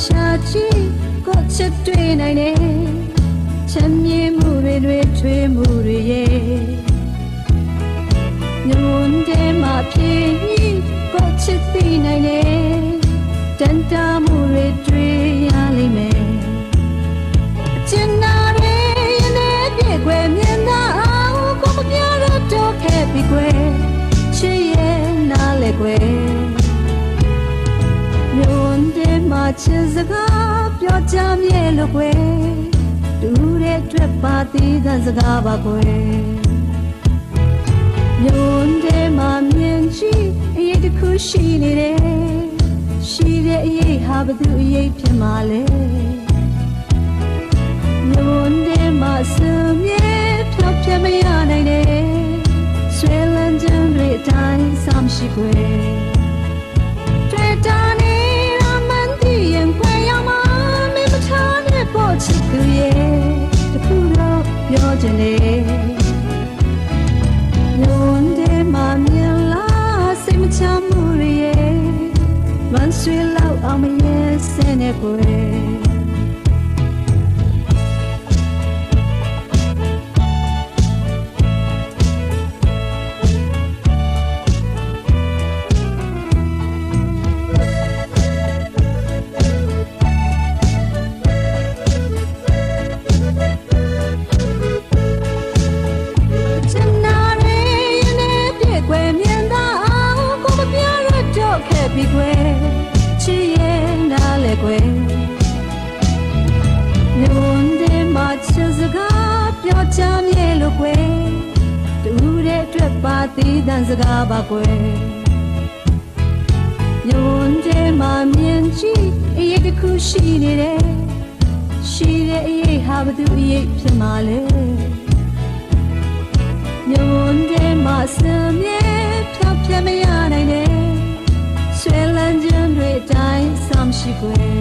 ရှာကြည့်ကိုချစ်တွေ့နိုင်တယ်ချမ်းမြေ့မှုတွေထွေးမှုတွေရဲ့ညွန်တဲ့မှာဖြစ်ပြီးကိုချစ်သိနိုင်တယ်တန်တာမှုတွေတွေ့ရလိမ့်မယ်အကျဉ်းနာတွေရနေပြည့်ွယ်မြင်သာအောင်ကိုမပြရတော့ခဲ့ပြီကွယ်ချစ်ရဲ့နားလေကွယ်ညွန်တဲ့မှာချစ်စကားပြောကြမြဲလို့ကွယ်တူတဲ့အတွက်ပါသေးတဲ့စကားပါကွယ်ညွန်တဲ့မှာမြင်ကြည့်အရေးတစ်ခုရှိနေတယ်ရှိတဲ့အရေးဟာဘသူအရေးဖြစ်မှာလဲညွန်တဲ့မှာစမြဲဖြောက်ပြမရနိုင်တယ်ဆွေလန်းခြင်းတွေအတိုင်းဆောင်ရှိကွယ်တွေ့တာနေရမှန်တည်ရင်ခွဲရမှာမင်းမထားနဲ့ပေါ်ချစ်သူရဲ့တခုတော့ပြောချင်တယ်ညွန်တဲ့မှာမြင်လားစိတ်မချမှုတွေရဲ့မန်ဆွေလောက်အောင်မရဲ့စနေကွယ်ပြီကွယ်ချစ်ရဲ့နားလေကွယ်ညွန်တဲ့မှာချစ်စကားပြောချမ်းမြေလို့ကွယ်တူတဲ့အတွက်ပါသေးတဲ့စကားပါကွယ်ညွန်တဲ့မှာမြင်ကြည့်အရေးတစ်ခုရှိနေတယ်ရှိတဲ့အရေးဟာဘသူအရေးဖြစ်မှာလဲညွန်တဲ့မှာစမြဲဖြောက်ပြမရနိုင်တယ်ဆွေလန်းခြင်းတွေအတိုင်းဆောင်ရှိကွယ်